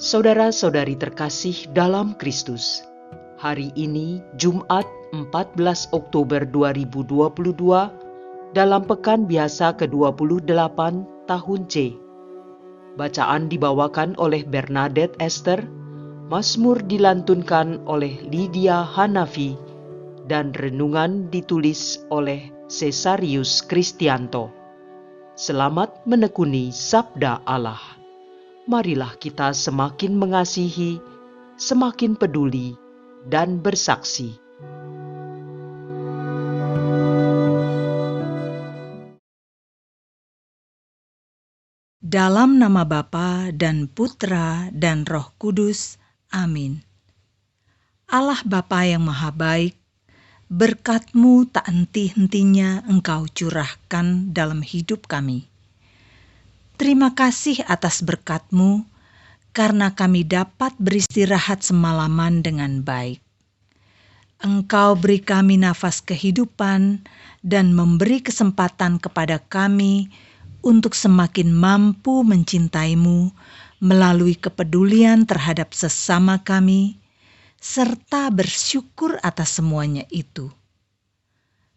Saudara-saudari terkasih dalam Kristus, hari ini Jumat 14 Oktober 2022 dalam pekan biasa ke-28 tahun C. Bacaan dibawakan oleh Bernadette Esther, Mazmur dilantunkan oleh Lydia Hanafi, dan renungan ditulis oleh Cesarius Kristianto. Selamat menekuni Sabda Allah. Marilah kita semakin mengasihi, semakin peduli, dan bersaksi. Dalam nama Bapa dan Putra dan Roh Kudus. Amin. Allah Bapa yang Maha Baik, berkat-Mu tak henti-hentinya Engkau curahkan dalam hidup kami. Terima kasih atas berkat-Mu, karena kami dapat beristirahat semalaman dengan baik. Engkau beri kami nafas kehidupan dan memberi kesempatan kepada kami untuk semakin mampu mencintai-Mu melalui kepedulian terhadap sesama kami, serta bersyukur atas semuanya itu.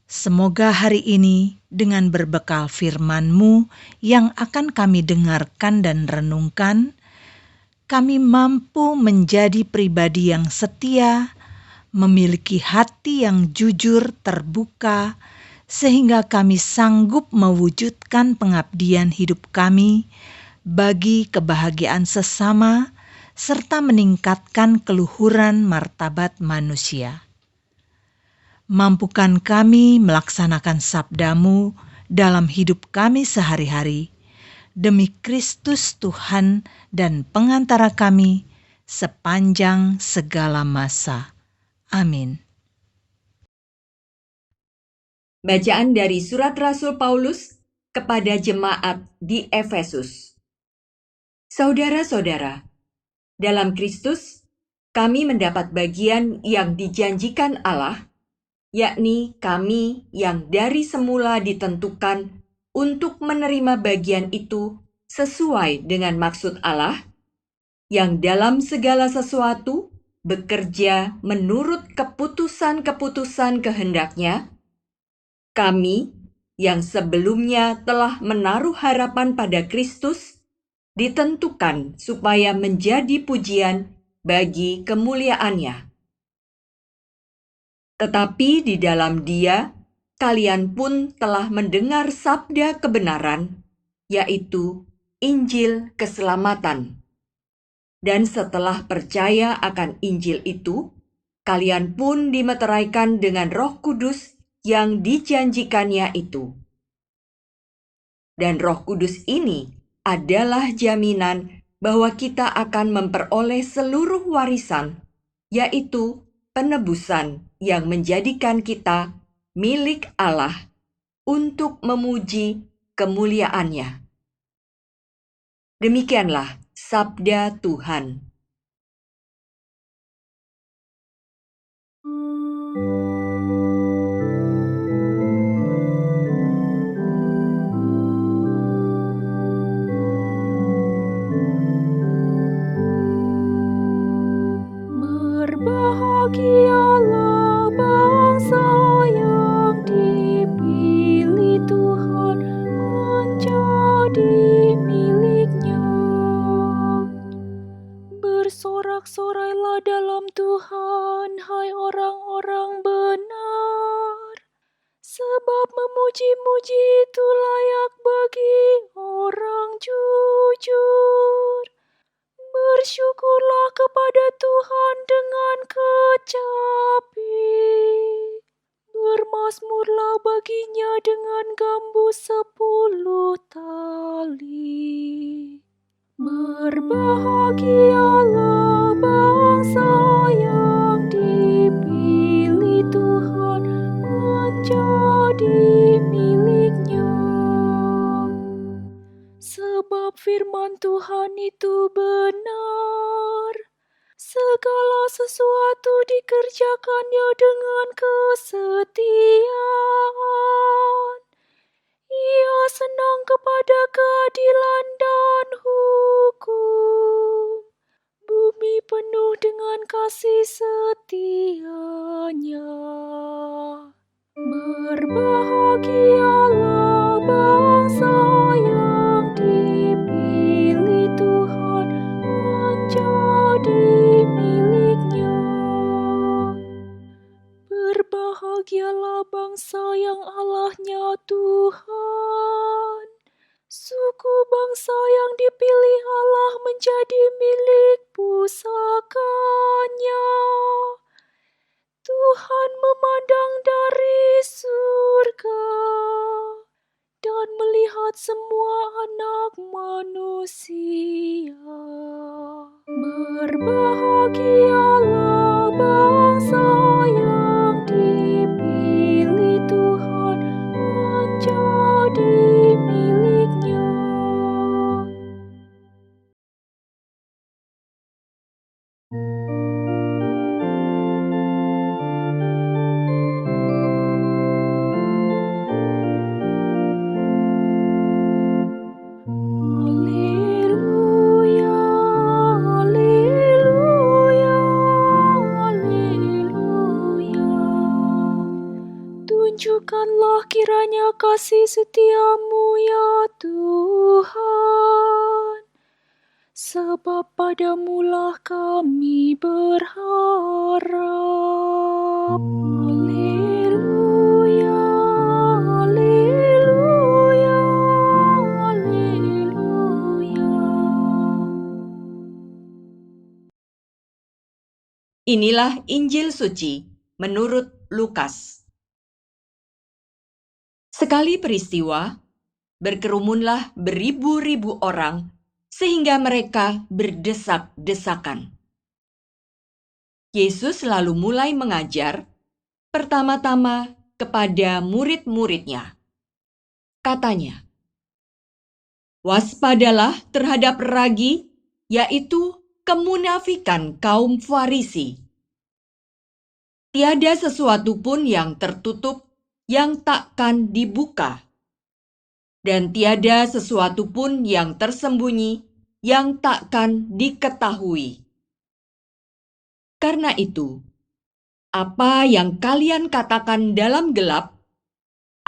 Semoga hari ini dengan berbekal firman-Mu yang akan kami dengarkan dan renungkan, kami mampu menjadi pribadi yang setia, memiliki hati yang jujur terbuka, sehingga kami sanggup mewujudkan pengabdian hidup kami bagi kebahagiaan sesama, serta meningkatkan keluhuran martabat manusia. Mampukan kami melaksanakan sabda-Mu dalam hidup kami sehari-hari, demi Kristus Tuhan dan pengantara kami sepanjang segala masa. Amin. Bacaan dari Surat Rasul Paulus kepada jemaat di Efesus. Saudara-saudara, dalam Kristus kami mendapat bagian yang dijanjikan Allah, yakni kami yang dari semula ditentukan untuk menerima bagian itu sesuai dengan maksud Allah, yang dalam segala sesuatu bekerja menurut keputusan-keputusan kehendak-Nya. Kami yang sebelumnya telah menaruh harapan pada Kristus ditentukan supaya menjadi pujian bagi kemuliaan-Nya. Tetapi di dalam Dia, kalian pun telah mendengar sabda kebenaran, yaitu Injil keselamatan. Dan setelah percaya akan Injil itu, kalian pun dimeteraikan dengan Roh Kudus yang dijanjikannya itu. Dan Roh Kudus ini adalah jaminan bahwa kita akan memperoleh seluruh warisan, yaitu penebusan yang menjadikan kita milik Allah untuk memuji kemuliaan-Nya. Demikianlah sabda Tuhan. Berbahagialah bangsa yang dipilih Tuhan menjadi milik-Nya. Bersorak-sorailah dalam Tuhan, hai orang-orang benar, sebab memuji-muji itu layak bagi orang jujur. Bersyukurlah kepada Tuhan dengan kecapi. Bermazmurlah baginya dengan gambu 10 tali. Berbahagialah bangsa yang dipilih Tuhan menjadi milik-Nya. Sebab firman Tuhan itu benar, segala sesuatu dikerjakannya dengan kesetiaan. Ia senang kepada keadilan dan hukum. dengan kasih setianya. Berbahagialah bangsa yang dipilih Tuhan menjadi miliknya. Berbahagialah bangsa yang Allahnya Tuhan, suku bangsa yang dipilih Allah menjadi milik pusakanya. Tuhan memandang dari surga dan melihat semua anak manusia. Berbahagialah bangsa yang dipilih Tuhan menjadi miliknya. Haleluya, haleluya, haleluya. Tunjukkanlah kiranya kasih setiamu ya Tuhan, sebab padamulah kami berharap. Haleluya, haleluya, haleluya. Inilah Injil suci menurut Lukas. Sekali peristiwa, berkerumunlah beribu-ribu orang sehingga mereka berdesak-desakan. Yesus lalu mulai mengajar, pertama-tama kepada murid-muridnya. Katanya, "Waspadalah terhadap ragi, yaitu kemunafikan kaum Farisi. Tiada sesuatu pun yang tertutup yang takkan dibuka, dan tiada sesuatu pun yang tersembunyi yang takkan diketahui. Karena itu, apa yang kalian katakan dalam gelap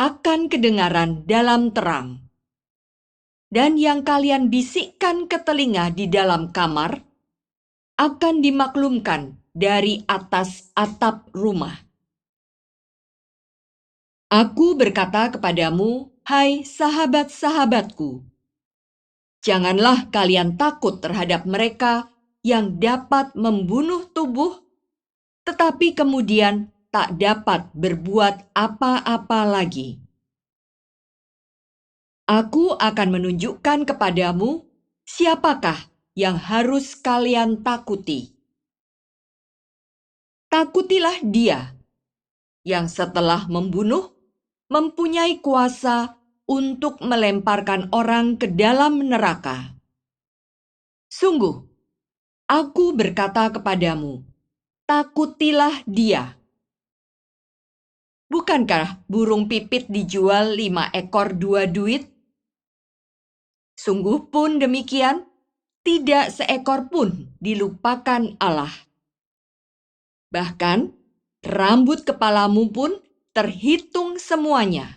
akan kedengaran dalam terang, dan yang kalian bisikkan ke telinga di dalam kamar akan dimaklumkan dari atas atap rumah. Aku berkata kepadamu, hai sahabat-sahabatku, janganlah kalian takut terhadap mereka yang dapat membunuh tubuh, tetapi kemudian tak dapat berbuat apa-apa lagi. Aku akan menunjukkan kepadamu siapakah yang harus kalian takuti. Takutilah Dia yang setelah membunuh mempunyai kuasa untuk melemparkan orang ke dalam neraka. Sungguh, aku berkata kepadamu, takutilah Dia. Bukankah burung pipit dijual 5 ekor 2 duit? Sungguh pun demikian, tidak seekor pun dilupakan Allah. Bahkan, rambut kepalamu pun terhitung semuanya.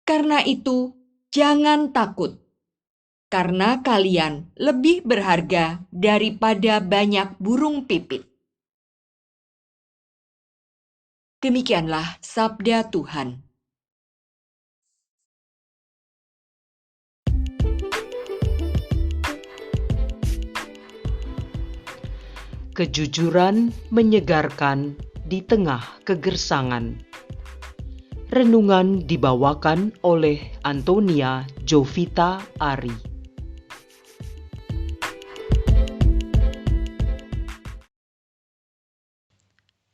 Karena itu, jangan takut, karena kalian lebih berharga daripada banyak burung pipit. Demikianlah sabda Tuhan. Kejujuran menyegarkan di tengah kegersangan. Renungan dibawakan oleh Antonia Jovita Ari.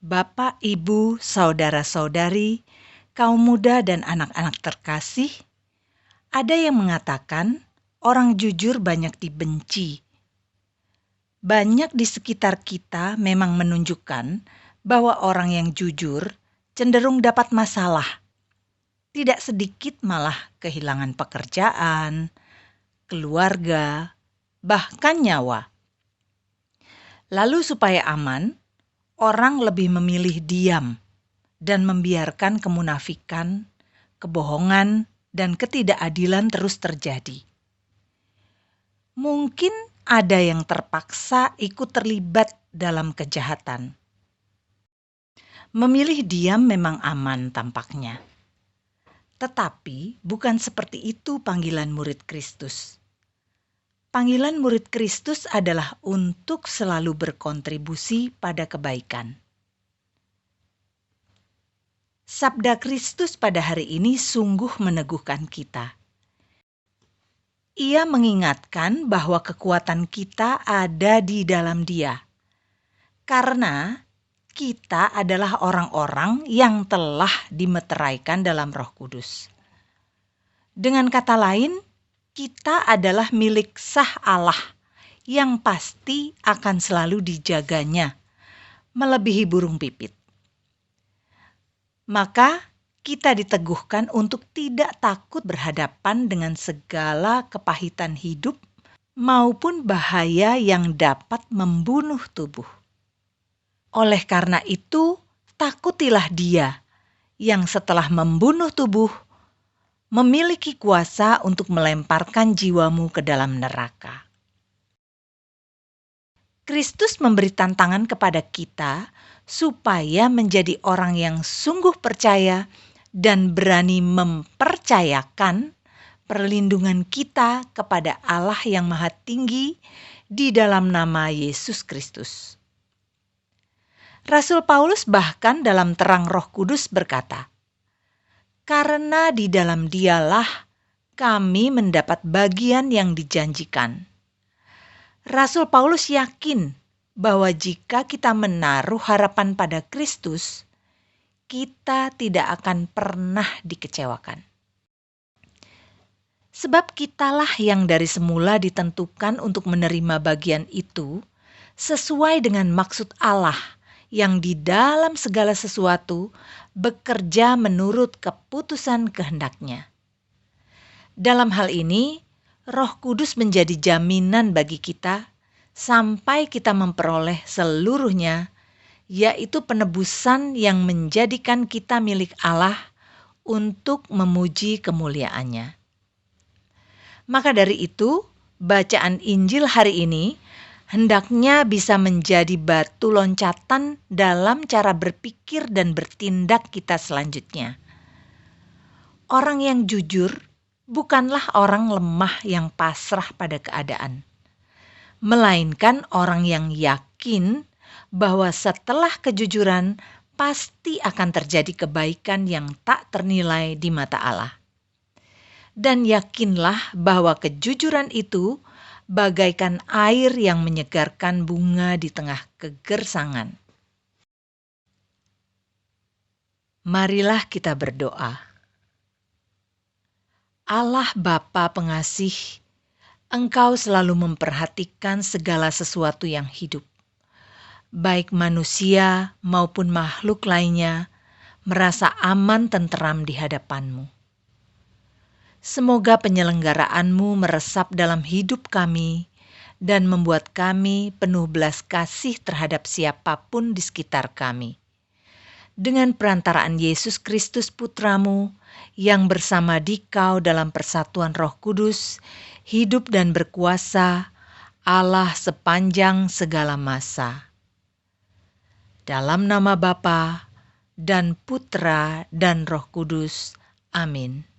Bapak, Ibu, saudara-saudari, kaum muda dan anak-anak terkasih, ada yang mengatakan orang jujur banyak dibenci. Banyak di sekitar kita memang menunjukkan bahwa orang yang jujur cenderung dapat masalah. Tidak sedikit malah kehilangan pekerjaan, keluarga, bahkan nyawa. Lalu supaya aman, orang lebih memilih diam dan membiarkan kemunafikan, kebohongan, dan ketidakadilan terus terjadi. Mungkin ada yang terpaksa ikut terlibat dalam kejahatan. Memilih diam memang aman tampaknya. Tetapi bukan seperti itu panggilan murid Kristus. Panggilan murid Kristus adalah untuk selalu berkontribusi pada kebaikan. Sabda Kristus pada hari ini sungguh meneguhkan kita. Ia mengingatkan bahwa kekuatan kita ada di dalam Dia, karena kita adalah orang-orang yang telah dimeteraikan dalam Roh Kudus. Dengan kata lain, kita adalah milik sah Allah yang pasti akan selalu dijaganya, melebihi burung pipit. Maka kita diteguhkan untuk tidak takut berhadapan dengan segala kepahitan hidup maupun bahaya yang dapat membunuh tubuh. Oleh karena itu, takutilah Dia yang setelah membunuh tubuh, memiliki kuasa untuk melemparkan jiwamu ke dalam neraka. Kristus memberi tantangan kepada kita supaya menjadi orang yang sungguh percaya dan berani mempercayakan perlindungan kita kepada Allah yang Maha Tinggi di dalam nama Yesus Kristus. Rasul Paulus bahkan dalam terang Roh Kudus berkata, "Karena di dalam Dialah kami mendapat bagian yang dijanjikan." Rasul Paulus yakin bahwa jika kita menaruh harapan pada Kristus, kita tidak akan pernah dikecewakan. Sebab kitalah yang dari semula ditentukan untuk menerima bagian itu sesuai dengan maksud Allah yang di dalam segala sesuatu bekerja menurut keputusan kehendak-Nya. Dalam hal ini, Roh Kudus menjadi jaminan bagi kita sampai kita memperoleh seluruhnya, yaitu penebusan yang menjadikan kita milik Allah untuk memuji kemuliaan-Nya. Maka dari itu, bacaan Injil hari ini hendaknya bisa menjadi batu loncatan dalam cara berpikir dan bertindak kita selanjutnya. Orang yang jujur bukanlah orang lemah yang pasrah pada keadaan, melainkan orang yang yakin bahwa setelah kejujuran pasti akan terjadi kebaikan yang tak ternilai di mata Allah. Dan yakinlah bahwa kejujuran itu bagaikan air yang menyegarkan bunga di tengah kegersangan. Marilah kita berdoa. Allah Bapa pengasih, Engkau selalu memperhatikan segala sesuatu yang hidup, baik manusia maupun makhluk lainnya, merasa aman tenteram di hadapan-Mu. Semoga penyelenggaraanmu meresap dalam hidup kami dan membuat kami penuh belas kasih terhadap siapapun di sekitar kami. Dengan perantaraan Yesus Kristus Putra-Mu yang bersama Dikau dalam persatuan Roh Kudus, hidup dan berkuasa, Allah sepanjang segala masa. Dalam nama Bapa dan Putra dan Roh Kudus. Amin.